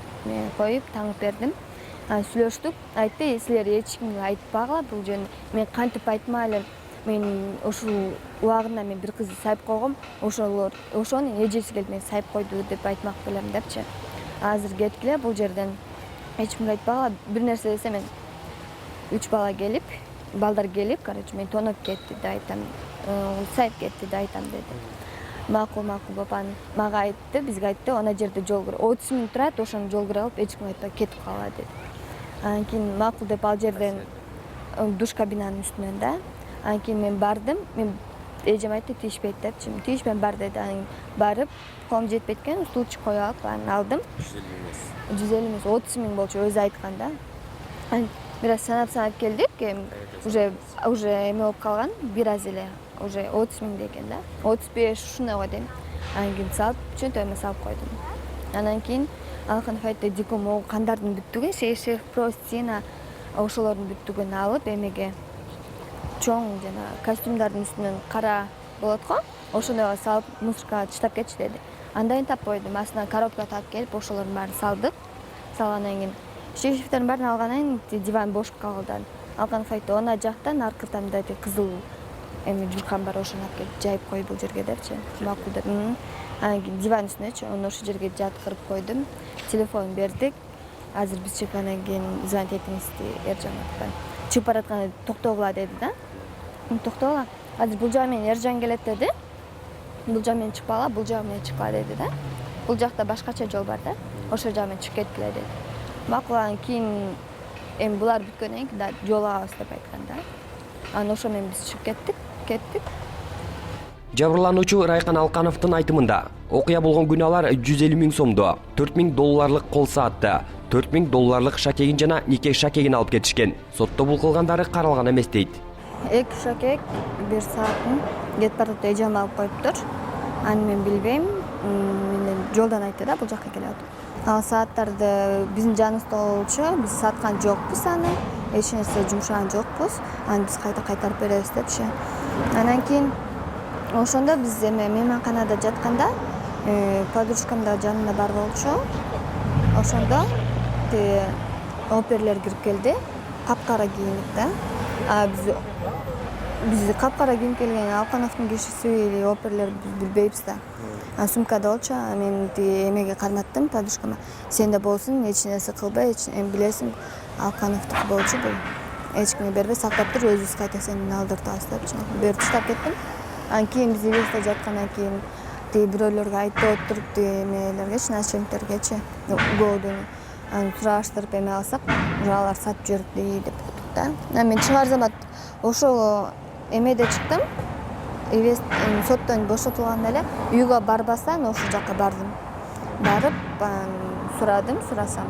коюп таңып бердим. Сүйлөштүк. Айтты, силер эч кимге айтпагыла бул жөнүндө. Мен кантип айтма элем. Мен ушул убагында мен бир кызды сайып койгом. Ошонун эжеси келип мени сайып койду деп айтмак белем депчи. Азыр кеткиле бул жерден. Эч кимге айтпагыла. Бир нерсе десе мен 3 балдар келип, короче, мен тоноп кетти деп айтам. Сайып кетти деп айтам деди. Макул папан мага айтты, бизге айтты, ана жерде жол кыр. 30 мүнөт турат, ошону жол кыра алып, эч ким айтпай кетип кала деди. Анан кийин макул деп ал жерден душ кабинанын үстүнөн да. Анан кийин мен бардым. Мен эжем айтты, тийишпейт депчи. Тийишпейм, бар деди. Анан барып, колум жетпейт экен, стульчик коюп алып, анан алдым. 150 эмес, 30 миң болчу, өзү айткан да. Анан бир аз санап келдик, уже эме болуп калган, бир аз эле. Уже 30 миң деген да. 35 ушундай го дейм. Анан кийин салып, чөнтөгүмө салып койдум. Анан кийин Алканов айтты, дико могу кандардын бүттүгүн, шейшев, простина, ошолордун бүттүгүн алып, эмеге чоң жана костюмдардын үстүнөн кара болот го, ошондойго салып мусоркага таштап кетчи деди. Андайын тап койдум, астынан коробка таап келип, ошолордун баарын салдык. Салгандан кийин шейшевтердин баарын алгандан кийин диван бош калды. Алканов айтты, ана жактан аркыртан мындай кызыл эми журкан бар, ошону алып келип жайып кой бул жерге депчи. Макул деп. Анан кийин диван үстүнөчү, аны ошол жерге жаткырып койдум. Телефон бердик. Азыр биз чыккандан кийин звонить этиңизди Эржанга. Чыгып баратканда токтогула деди да. Токтогула. Азыр бул жагы менен Эржан келет деди. Бул жагы менен чыкпагыла, бул жагы менен чыккыла деди да. Бул жакта башкача жол бар да. Ошол жагы менен чыгып кеткиле деди. Макул, анан кийин эми булар бүткөндөн кийин да жол алабыз деп айткан да. Анан ошо менен биз чыгып кеттик. Жабырлануучу Райкан Алкановдун айтымында окуя болгон күнөөлөр 150 миң сомду, 4 миң долларлык кол саатты, 4 миң долларлык шакегин жана нике шакегин алып кетишкен. Сотто бул кылгандары каралган эмес дейт. 2 шакек, 1 саатын кетип баратып эжем алып коюптур. Аны мен билбейм. Мен жолдон айтты да, бул жакка келип. Ал сааттарды биздин жаныбызда болчу, биз саткан жокпуз аны. Эч нерсе жумшаган жокпуз. Аны биз кайтарып беребиз депчи. Анан кийин ошондо биз эме мейманканада жатканда, подружкам да жанымда бар болчу. Ошондо оперлер кирип келди. Капкара кийинип да. Биз капкара кийинип келген Алкановдун кишиси или оперлер билбейбиз да. Сумкада болчу, мен эмеге карматтым подружкама. Сенде болсун, эч нерсе кылбай, эми билесиң, Алкановдуку болчу бул. эч кимге бербей сактап тур, өзүбүз кайта сени алдыртабыз деп берип таштап кеттим. Анан кийин биз эбесте жаткандан кийин тиги бирөөлөргө айтып отуруп, тиги эмелергечи, начальниктергечи гоодун сураштырып эме алсак, уже алар сатып жиберди деп уктук да. Анан мен чыгаар замат ошол эмеде чыктым. Эбес соттон бошотулганда эле үйгө барбастан ошол жака бардым. Барып сурадым, сурасам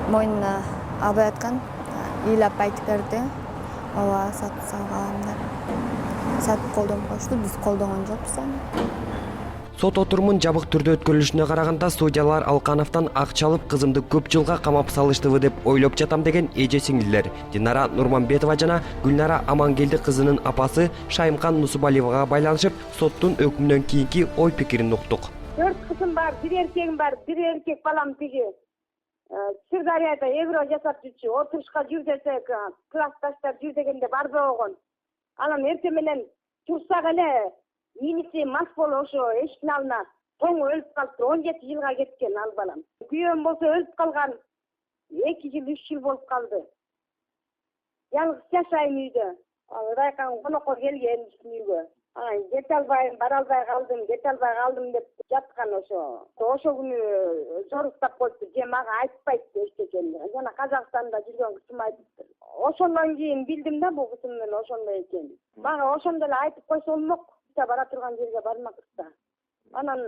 мойнуна абай аткан ыйлап айтып берди. Ооба, сатып салгам деп. Сатып колдонуп коюшту, биз колдонгон жокпуз аны. Сот отурумун жабык түрдө өткөрүлүшүнө караганда судьялар Алкановдон акча алып кызымды көп жылга камап салыштыбы деп ойлоп жатам деген эже сиңдилер Динара Нурманбетова жана Гүлнара Амангелди кызынын апасы Шайымкан Нусубалиевага байланышып соттун өкүмүнөн кийинки ой пикирин уктук. 4 кызым бар, 1 эркегим бар, 1 эркек балам тиги Сырдарияда евро жасап жүрчү, отурушка жүр десек, классташтар жүр дегенде барбай койгон. Анан эртең менен турсак эле иниси мас болуп ошо эшиктин алдына тоңу өлүп калыптыр. 17 жылга кеткен ал балам. Күйөөм болсо өлүп калган. 2 жыл, 3 жыл болуп калды. Жалгыз жашайм үйдө. Райкан конокко келген үйгө. Кете албайм, бара албай калдым деп жаткан ошо. Ошол күнү жоруктап коюпту, же мага айтпайт эчтекени. Жана Казакстанда жүргөн кызым айтыптыр. Ошондон кийин билдим да бул кызымдын ошондой экенин. Мага ошондо эле айтып койсо болмок. Бара турган жерге бармакпыз да. Анан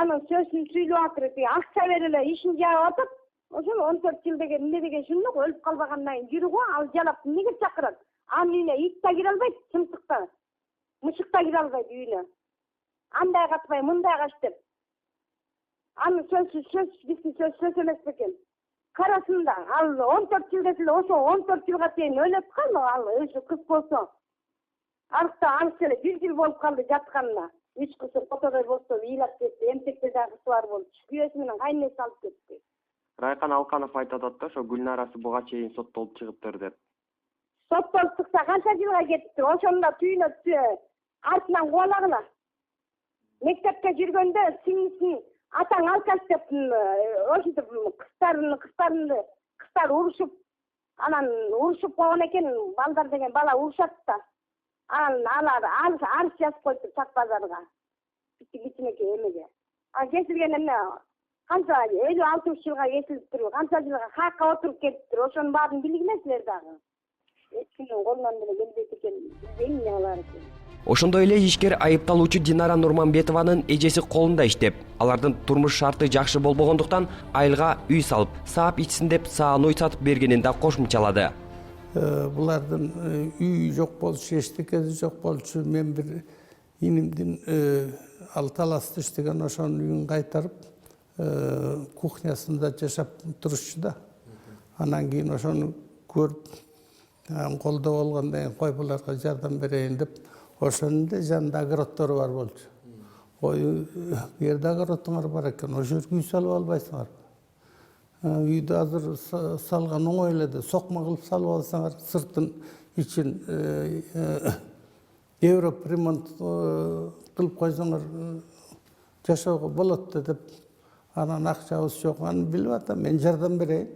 анын сөзүн сүйлөп атыр, акча береле, ишин жаап атып, ошол 14 жыл деген эмне деген шундук, өлүп калбагандан кийин жүрү го, ал жалап эмнеге чакырат? Анын үйүнө ит да кире албайт, чымтыкта. Мышык да кире албайт үйүнө. Андай катпай, мындай кач деп. Анын сөз биздин сөз эмес бекен. Карасында ал 14 жыл десе, ошо 14 жылга чейин өлөт калды ал өзү кыз болсо. Арыкта анысы эле 1 жыл болуп калды жатканына. 3 кызы фотодой болсо ыйлап кетти, эмтекте дагы кызы бар болчу. Күйөөсү менен кайненеси алып кетти. Райкан Алканов айтып атат да, ошо Гүлнарасы буга чейин соттолуп чыгыптыр деп. Соттолуп чыкса канча жылга кетиптир? Ошондо түйүнө артынан кубалагыла. Мектепке жүргөндө сиңдисин атаң алкаш деп ошентип кыздар урушуп, анан урушуп койгон экен, балдар деген бала урушат да. Алар арыз жазып коюптур Чак базарга. Кичинекей эмеге. Кесилген эмне? Канча 56 жылга кесилиптир, канча жылга хакка отуруп кетиптир. Ошонун баарын билгилесиздер дагы. Эч кимдин колунан деле келбейт экен, эмне алар экен. Ошондой эле ишкер айыпталуучу Динара Нурманбетованын эжеси колунда иштеп, алардын турмуш шарты жакшы болбогондуктан айылга үй салып, саап ичсин деп саануй сатып бергенин да кошумчалады. Булардын үй жок болчу, эчтекеси жок болчу. Мен бир инимдин ал таласта иштеген ошонун үйүн кайтарып, кухнясында жашап турушчу да. Анан кийин ошону көрүп, колдо болгондон кийин кой буларга жардам берейин деп, ошонун да жанында огороддору бар болчу. Ой, бу жерде огородуңар бар экен, ошол жерге үй салып албайсыңар. Үйдү азыр салган оңой эле да, сокма кылып салып алсаңар, сыртын ичин Европ ремонт кылып койсоңор жашоого болот да деп. Анан акчабыз жок, аны билип атам, мен жардам берейин.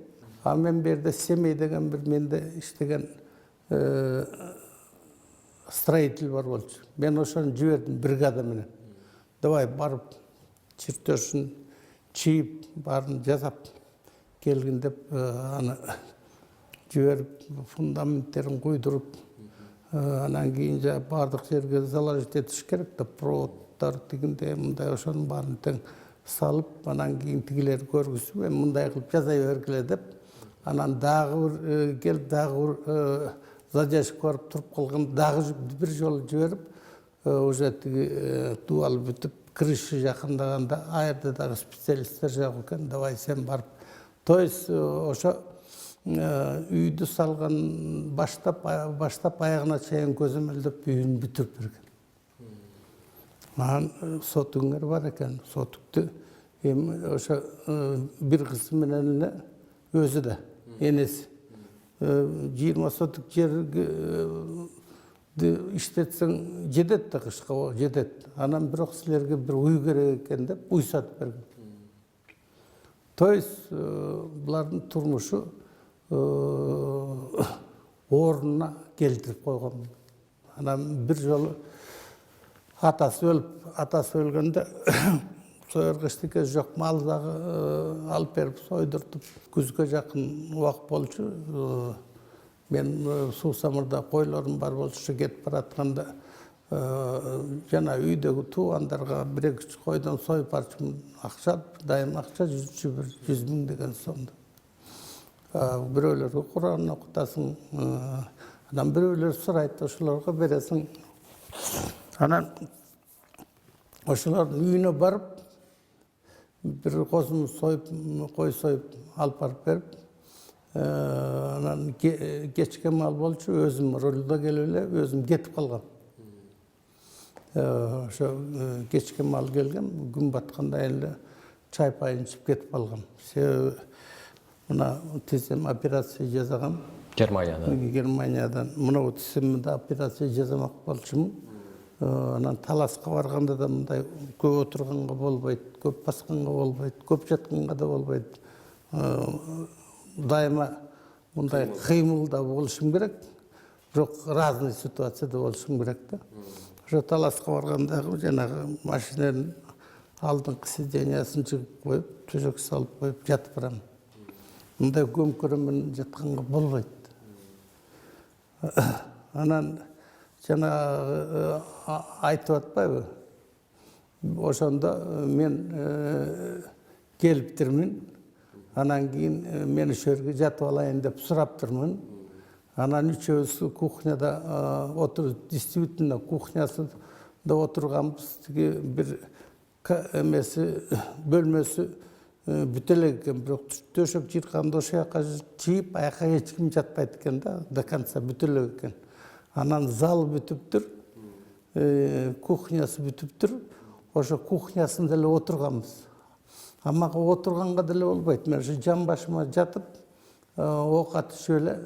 Мен берде Семей деген бир менде иштеген строитель бар болчу. Мен ошону жибердим бригада менен. Давай барып чертежин чийип, баарын жасап келгин деп аны жиберип, фундаменттерин куйдуруп, анан кийин баардык жерге заложить этиш керек да, проводдор тигиндей мындай ошонун баарын тең салып, анан кийин тигилер көргүзүп, мындай кылып жасай бергиле деп, анан дагы бир келип, дагы бир задержка барып туруп калган, дагы бир жолу жиберип, уже тиги дубал бүтүп, крыша жакындаганда, аерде дагы специалисттер жок экен, давай сен барып. То есть ошо үйдү салган баштап аягына чейин көзөмөлдөп үйүн бүтүрүп берген. Анан сотуңар бар экен, сотукту эми ошо бир кызы менен эле өзү да, энеси. 20 сотук жерди иштетсең жетет да, кышка жетет. Анан бирок силерге бир үй керек экен деп үй сатып берген. То есть булардын турмушу орнына келтіріп қойған. Анан бір жолы атасы өлгенде сойырғыштыке жоқ, мал дағы алып беріп сойдыртып, күзге жақын уақыт болчу. Мен Суусамырда қойларым бар болчу, кетіп баратқанда жана үйдегі туғандарға бір-екі қойдан сойып барчымын. Ақша, дайым ақша 100 мың деген сонда. Біреулерге Құран оқытасың, анан біреулер сұрайды, ошолорго бересің. Анан ошолордун үйүнө барып, бір қозын сойып, қой сойып алып барып беріп, анан кечке мал болчу, өзім рөлдө келип эле, өзім кетип калгам. Ошо кечке мал келген, күн батканда эле чай пайын ичип кетип калгам. Себеби мына тизем операция жасагам. Германиядан. Мына тиземди операция жасамак болчумун. Анан таласка барганда да мындай көп отурганга болбойт, көп басканга болбойт, көп жатканга да болбойт. Дайыма мындай кыймылда болушум керек, бирок разный ситуацияда болушум керек да. Ошо таласка баргандагы жанагы машинанын алдыңкы сидениясын чыгып коюп, төшөк салып коюп жатып барам. Мындай көмкөрөмөн жатканга болбойт. Анан жана айтып атпайбы? Ошондо мен келиптирмин. Анан кийин мен ошо жерге жатып алайын деп сураптырмын. Анан үчөөбүз кухняда действительно кухнясында отурганбыз. Тиги бир бөлмөсү бүтө элек экен, бирок төшөк жырканды ошол жака чийип, аяка эч ким жатпайт экен да, до конца бүтө элек экен. Анан зал бүтүптүр, кухнясы бүтүптүр. Ошо кухнясында эле отурганбыз. Амага отурганга деле болбойт. Мен ошо жан башыма жатып, оокат ичип эле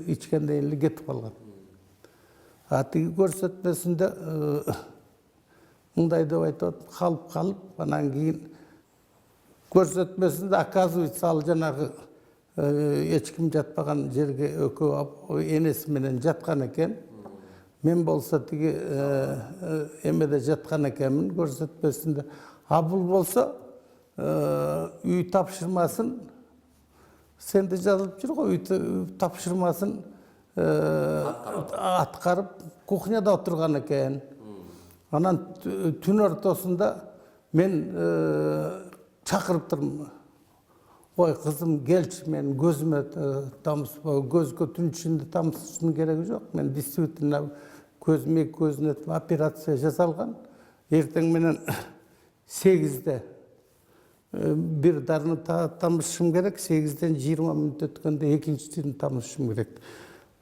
ичкенден эле кетип калгам. Тиги көрсөтмөсүндө мындай деп айтат, калып, анан кийин көрсөтмөсүндө оказывается ал жанагы эч ким жатпаган жерге экөө энеси менен жаткан экен. Мен болсо тиги эмеде жаткан экенмин көрсөтмөсүндө. А бул болсо үй тапшырмасын, сенде жазылып жүр го, үй тапшырмасын аткарып кухняда отурган экен. Анан түн ортосунда мен чакырыптырмын. Ой, кызым, келчи, мен көзүмө тамызбо, көзгө түн ичинде тамызыштын кереги жок. Мен действительно көзүм эки көзүнө операция жасалган. Эртең менен 8-де бир дарыны тамызышым керек, 8-ден 20 мүнөт өткөндө экинчисин тамызышым керек.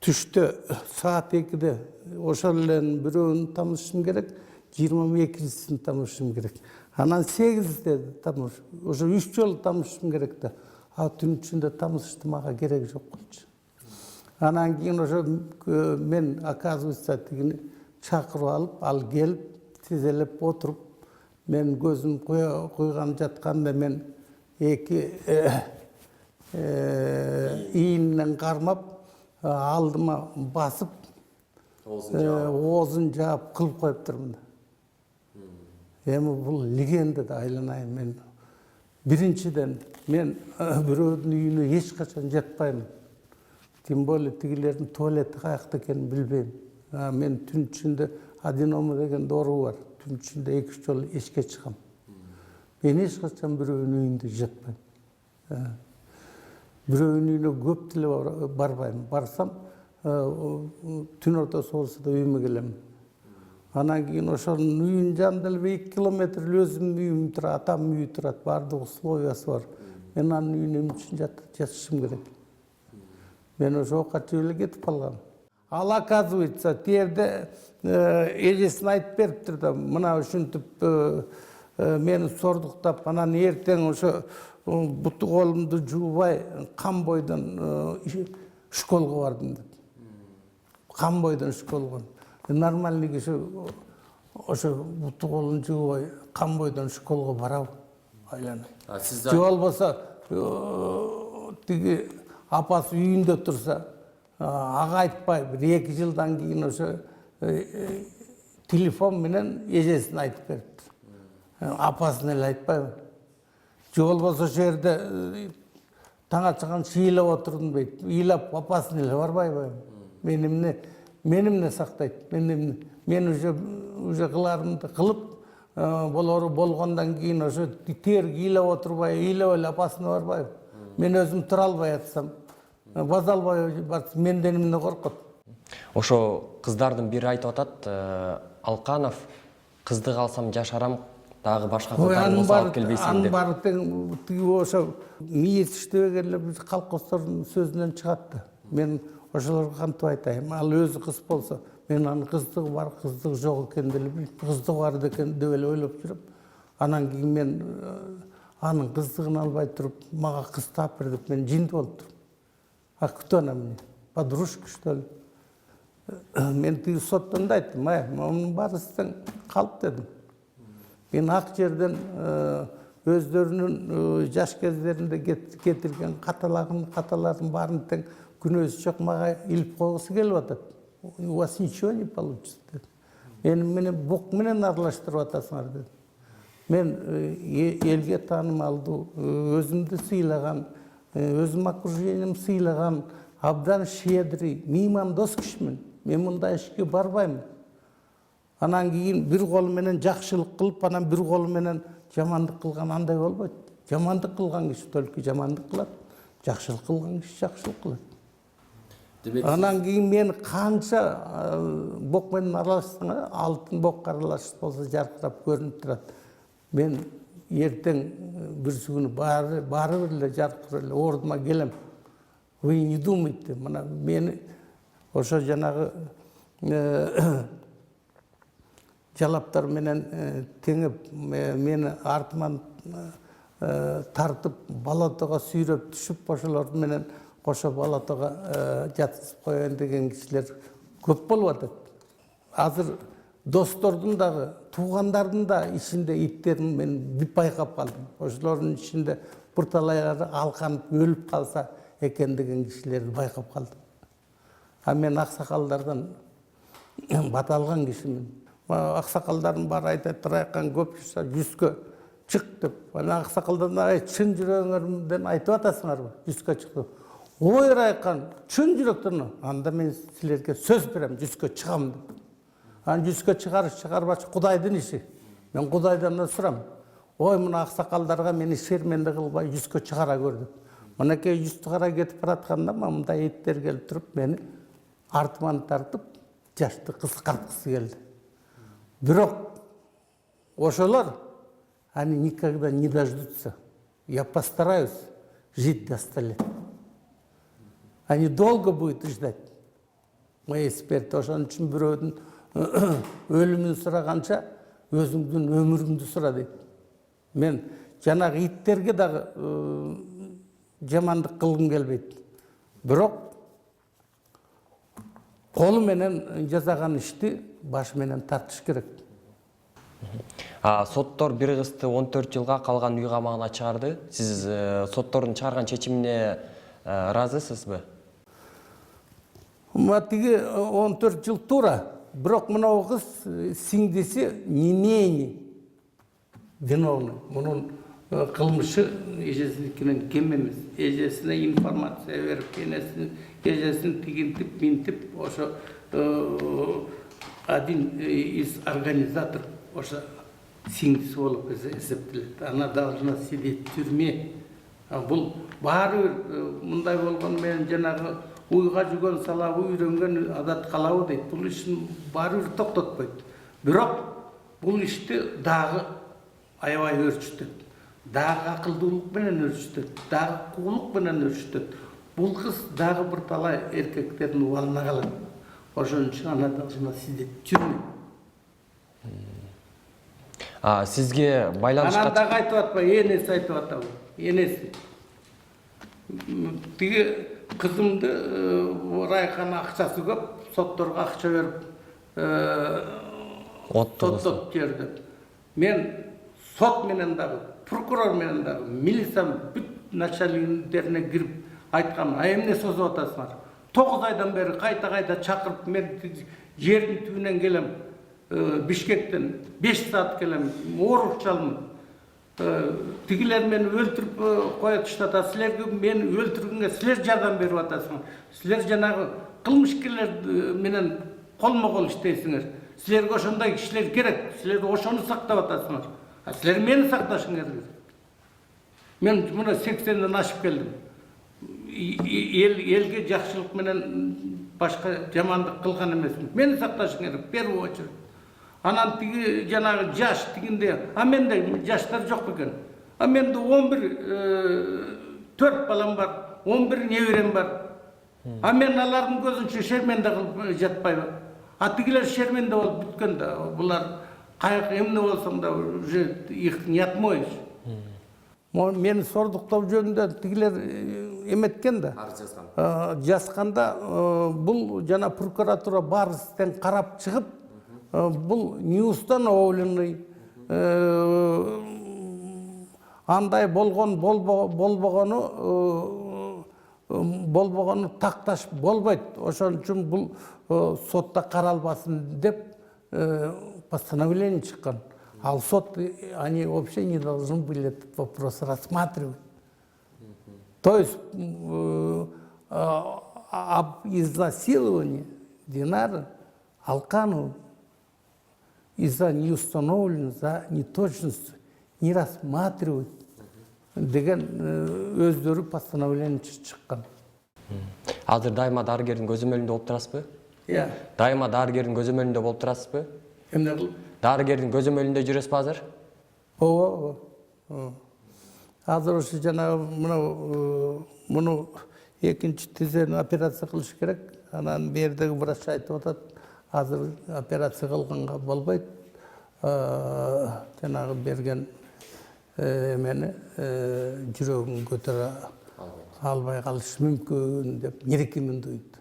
Түштө саат 2-де ошол эле бирөөнү тамызышым керек, 22-син тамызышым керек. Анан 8-де тамыз, ошо 3 жолу тамызышым керек да. А түн ичинде тамызышты мага кереги жок болчу. Анан кийин ошо мен оказывается тигини чакырып алып, ал келип, тизелеп отуруп, мен көзүм куйган жатканда мен эки ийинен кармап, алдыма басып, оозун жаап кылып коюптурмун. Эми бул легенда да айланайын мен. Биринчиден мен бирөөнүн үйүнө эч качан жатпайм. Тем более тигилердин туалети каякта экенин билбейм. Мен түн ичинде аденома деген доору бар. Түн ичинде 2 жолу эчке чыгам. Мен эч качан бирөөнүн үйүндө жатпайм. Бирөөнүн үйүнө көп деле барбайм. Барсам түн ортосу болсо да үйүмө келем. Анан кийин ошонун үйүнүн жанында эле 2 километр өзүмдүн үйүм турат, атамдын үйү турат, баардык условиясы бар. Мен анын үйүнө эмне үчүн жатышым керек? Мен ошо качып эле кетип калгам. Ал оказывается, тиерде эжесин айтып бериптир да, мына ушинтип мени сордуктап, анан эртең ошо буту колумду жуубай, кан бойдон школго бардым деп. Кан бойдон школго. Нормальный киши ошо буту колун жуубай, кан бойдон школго барабы? Айланай. Же болбосо тиги апасы үйінде тұрса, аға айтпай, 1-2 жылдан кейін ошо телефон менен эжесин айтып берипти. Апасын эле айтпайбы. Же болбосо ошо жерде таң атчаган шыйлап отурдум дейт. Ыйлап апасын эле барбайбы. Менимне сактайт. Мен уже кыларымды кылып, болору болгондон кийин ошо терг ыйлап отурбай, ыйлап эле апасына барбайбы. Мен өзүм тура албай атсам, база албай барсам, менден эмне коркот. Ошо кыздардын бири айтып атат, Алканов кызды калсам жашарам, дагы башка кыздарды болсо алып келбейсиң деп. Анын баары тиги ошо мийет иштебегенлер биз колхоздордун сөзүнөн чыгат да. Мен ошолорго кантип айтайын, ал өзү кыз болсо, мен анын кыздыгы бар, кыздыгы жок экенин деле билбейм, кыздыгы бар экен деп эле ойлоп жүрөм. Анан кийин мен анын кыздыгын албай туруп, мага кыз таап бер деп мен жинди болуп турум. Күтө анам эмне? Подружка что ли? Мен тиги соттон да айттым, мунун баары сизден калп дедим. Мен ак жерден өздөрүнүн жаш кездеринде кетирген каталарын баарын тең күнөөсү жок мага илип койгусу келип атат. У вас ничего не получится дедим. Менен бук менен аралаштырып атасыңар дедим. Мен элге таанымалдуу, өзүмдү сыйлаган, өзүм окружением сыйлаган, абдан щедрый, меймандос кишимин. Мен мындай ишке барбайм. Анан кийин бир колу менен жакшылык кылып, анан бир колу менен жамандык кылган андай болбойт. Жамандык кылган киши только жамандык кылат, жакшылык кылган киши жакшылык кылат. Анан кийин мен канча бок менен аралашсаң, алтын бокко аралашып болсо жаркырап көрүнүп турат. Мен эртең бирси күнү баары бир эле жаркырап эле ордума келем. Вы не думайте, мына мени ошо жанагы жалаптар менен теңип, мени артыман тартып, балатога сүйрөп түшүп, ошолор менен кошо балатога жаткызып коёюн деген кишилер көп болуп атат. Азыр достордун дагы, туугандардын да ичинде иттерин мен байкап калдым. Ошолордун ичинде бир талайлары алканып өлүп калса экен деген кишилерди байкап калдым. А мен аксакалдардан бата алган кишимин. Аксакалдардын баары айтат, Райкан көп жаса 100кө чык деп. Ана аксакалдардан чын жүрөгүңөрдөн айтып атасыңарбы? 100кө чык деп. Ой Райкан, чын жүрөктөн, анда мен силерге сөз берем, 100кө чыгам деп. Ан 100кө чыгарбачы Кудайдын иши. Мен Кудайдан да сурам. Ой мына аксакалдарга мени шерменде кылбай 100кө чыгара көр деп. Мынакей 100 кара кетип баратканда мындай иттер келип туруп мени артыман тартып, жашты кыскарткысы келди. Бирок ошолор они никогда не дождутся. Я постараюсь жить до 100 лет. Они долго будут ждать моей смерти. Ошон үчүн бирөөдүн өлүмүн сураганча өзүңдүн өмүрүңдү сура дейт. Мен жанагы иттерге дагы жамандык кылгым келбейт. Бирок колу менен жасаган ишти башы менен тартыш керек. Соттор бир кызды 14 жылга калган үй камагына чыгарды. Сиз соттордун чыгарган чечимине ыраазысызбы? Тиги 14 жыл тура. Бирок мына кыз сиңдиси не менее виновный. Мунун кылмышы эжесиникинен кем эмес. Эжесине информация берип, эжесин тигинтип, минтип, ошо один из организаторов, ошо сиңдиси болуп эсептелет. Она должна сидеть в тюрьме. Бул баары мындай болгону менен жанагы уйга жүгөн салабы үйрөнгөн адат калабы дейт. Бул ишин баары токтотпойт. Бирок бул ишти дагы аябай өрчүтөт. Дагы акылдуулук менен өрчүтөт. Дагы куулук менен өрчүтөт. Бул кыз дагы бир талай эркектердин убалына калат. Ошон үчүн ана должна сидеть в тюрьме. Сизге байланышка Анан дагы айтып атпайбы, энеси айтып атабы? Энеси. Тиги кызымды Райкан акчасы көп, сотторго акча берип соттоп жерди. Мен сот менен дагы, прокурор менен дагы, милициянын бүт начальниктерине кирип айтқам, эмне созуп атасыңар? 9 айдан бері қайта чакырып, мен жердің түбінен келем, Бишкектен 5 саат келем, орукчалмын. Тигилер мени өлтүрүп коюп таштата, силерге мени өлтүргөнгө силер жардам берип атасыңар. Силер жанагы кылмышкерлер менен колмо-кол иштейсиңер. Силерге ошондой кишилер керек, силер ошону сактап атасыңар. Силер мени сакташыңар керек. Мен мына 80ден ашып келдим. Элге жакшылык менен башка жамандык кылган эмесмин. Мени сакташың керек, в первую очередь. Анан тиги жанагы жаш дегенде, менде жаштар жок экен. Менде 4 балам бар, 11 неберем бар. Мен алардын көзүнчө шерменде кылып жатпайбы. Тигилер шерменде болуп бүткөн да, булар кайык эмне болсоң да уже их не отмоешь. Мени сордуктоо жөнүндө тигилер эметкен да. Жазганда бул жана прокуратура бар истен карап чыгып, бул не установленный, андай болбогону такташ болбойт. Ошон үчүн бул сотта каралбасын деп постановление чыккан. Ал сот, они вообще не должны были этот вопрос рассматривать. То есть об изнасиловании Динары Алкановой из-за неустановленной, за неточность не рассматривать деген өздөрү постановление чыккан. Азыр дайыма дарыгердин көзөмөлүндө болуп турасызбы? Дайыма дарыгердин көзөмөлүндө болуп турасызбы? Эмне кылып? Дарыгердин көзөмөлүндө жүрөсүзбү азыр? Ооба. Азыр ошо жана муну экинчи тизени операция кылыш керек. Анан бердеги врач айтып атат, азыр операция кылганга болбойт. Жанагы берген эмени жүрөгүн көтөрө албай калышы мүмкүн деп нерекемин дuydu.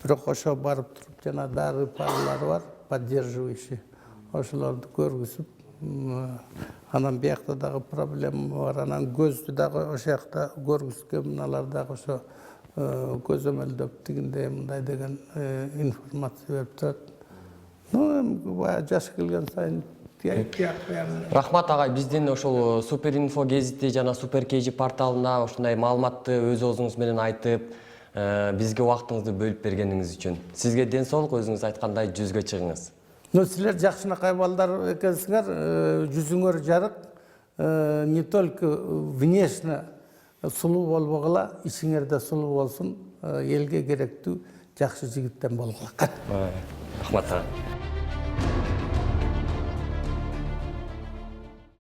Бирок ошо барып туруп жана дары паралары бар, поддерживающий. Ошолорду көргүзүп, анан биякта дагы проблема бар, анан көздү дагы ошол жакта көргүзгөн, мыналар дагы ошо көзөмөлдөп тигиндей мындай деген информация берип турат. Баягы жаш келген сайын Рахмат агай, биздин ошол Супер Инфо гезити жана Супер KG порталына ушундай маалыматты өз оозуңуз менен айтып, бизге убактыңызды бөлүп бергениңиз үчүн сизге ден соолук, өзүңүз айткандай жүзгө чыгыңыз. Силер жакшынакай балдар экенсиңер, жүзүңөр жарык, не только внешне сулуу болбогула, ичиңерде сулуу болсун, элге керектүү жакшы жигиттен болгула. Рахмат.